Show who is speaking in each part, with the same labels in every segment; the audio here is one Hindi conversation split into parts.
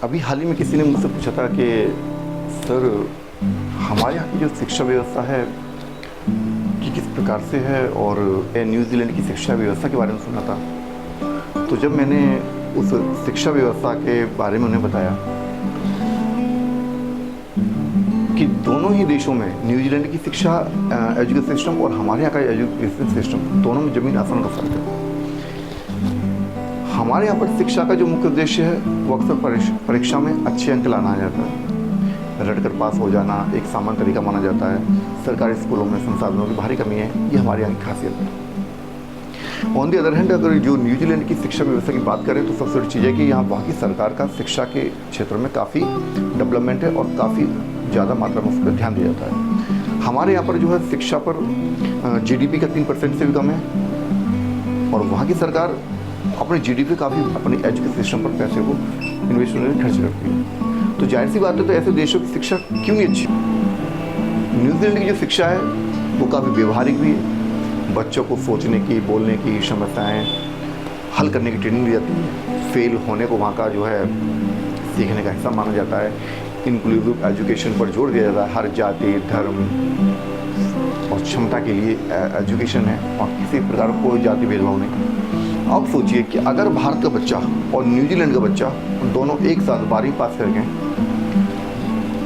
Speaker 1: अभी हाल ही में किसी ने मुझसे पूछा था कि सर हमारे यहाँ की जो शिक्षा व्यवस्था है कि किस प्रकार से है, और न्यूजीलैंड की शिक्षा व्यवस्था के बारे में सुना था। तो जब मैंने उस शिक्षा व्यवस्था के बारे में उन्हें बताया कि दोनों ही देशों में न्यूजीलैंड की शिक्षा एजुकेशन सिस्टम और हमारे यहाँ का एजुकेशन सिस्टम दोनों में ज़मीन आसमान का फर्क है। हमारे यहाँ पर शिक्षा का जो मुख्य उद्देश्य है वो अक्सर परीक्षा में अच्छे अंक लाना जाता है, रट कर पास हो जाना एक सामान्य तरीका माना जाता है। सरकारी स्कूलों में संसाधनों की भारी कमी है, ये हमारे यहाँ की खासियत है। ऑन दी अदर हैंड, अगर जो न्यूजीलैंड की शिक्षा व्यवस्था की बात करें तो सबसे बड़ी चीज़ है कि यहाँ वहाँ की सरकार का शिक्षा के क्षेत्र में काफ़ी डेवलपमेंट है और काफ़ी ज़्यादा मात्रा में उस पर ध्यान दिया जाता है। हमारे यहाँ पर जो है शिक्षा पर GDP का 3% से भी कम है, और वहाँ की सरकार अपने GDP काफ़ी अपनी एजुकेशन सिस्टम पर पैसे को इन्वेस्टमेंट में खर्च करती है। तो जाहिर सी बात है, तो ऐसे देशों की शिक्षा क्यों नहीं अच्छी। न्यूजीलैंड की जो शिक्षा है वो काफ़ी व्यवहारिक भी है, बच्चों को सोचने की, बोलने की, समस्याएं हल करने की ट्रेनिंग दी जाती है। फेल होने को वहाँ का जो है सीखने का हिस्सा माना जाता है। इंक्लूसिव एजुकेशन पर जोर दिया जाता है, हर जाति, धर्म और क्षमता के लिए एजुकेशन है और किसी प्रकार कोई जाति भेदभाव नहीं। अब सोचिए कि अगर भारत का बच्चा और न्यूजीलैंड का बच्चा दोनों एक साथ 12वीं पास कर गए,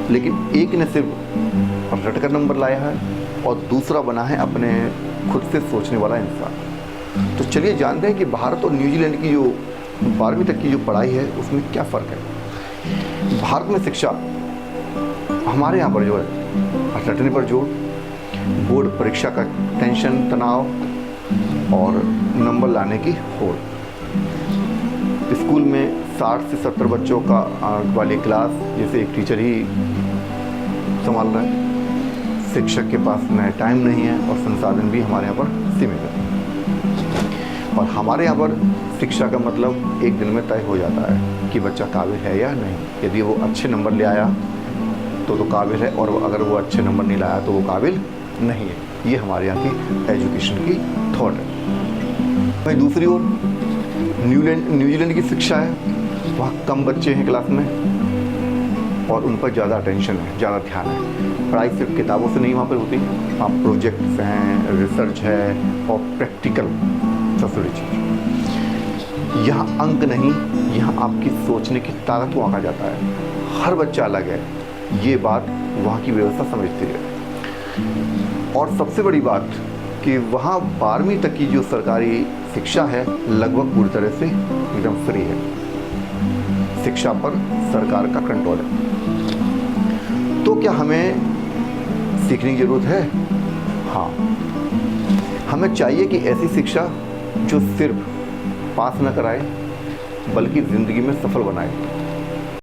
Speaker 1: लेकिन एक ने सिर्फ रटकर नंबर लाया है और दूसरा बना है अपने खुद से सोचने वाला इंसान। तो चलिए जानते हैं कि भारत और न्यूजीलैंड की जो 12वीं तक की जो पढ़ाई है उसमें क्या फ़र्क है। भारत में शिक्षा हमारे यहाँ पर जो है रटने पर जोर, बोर्ड परीक्षा का टेंशन, तनाव और नंबर लाने की होड़। स्कूल में 60 से 70 बच्चों का वाली क्लास जैसे एक टीचर ही संभाल रहा है। शिक्षक के पास न टाइम नहीं है और संसाधन भी हमारे यहाँ पर सीमित है। और हमारे यहाँ पर शिक्षा का मतलब एक दिन में तय हो जाता है कि बच्चा काबिल है या नहीं। यदि वो अच्छे नंबर ले आया तो काबिल है, और अगर वो अच्छे नंबर नहीं लाया तो वो काबिल नहीं है। ये हमारे यहाँ की एजुकेशन की थॉट है। वहीं दूसरी ओर न्यूजीलैंड की शिक्षा है, वहाँ कम बच्चे हैं क्लास में और उन पर ज़्यादा अटेंशन है, ज़्यादा ध्यान है। पढ़ाई सिर्फ किताबों से नहीं वहाँ पर होती, वहाँ प्रोजेक्ट्स हैं, रिसर्च है और प्रैक्टिकल सबसे बड़ी चीज़। यहाँ अंक नहीं, यहाँ आपकी सोचने की ताकत को आंका जाता है। हर बच्चा अलग है, ये बात वहाँ की व्यवस्था समझती है। और सबसे बड़ी बात कि वहाँ 12वीं तक की जो सरकारी शिक्षा है लगभग पूरी तरह से एकदम फ्री है। शिक्षा पर सरकार का कंट्रोल है। तो क्या हमें सीखने की ज़रूरत है? हाँ, हमें चाहिए कि ऐसी शिक्षा जो सिर्फ पास न कराए बल्कि ज़िंदगी में सफल बनाए।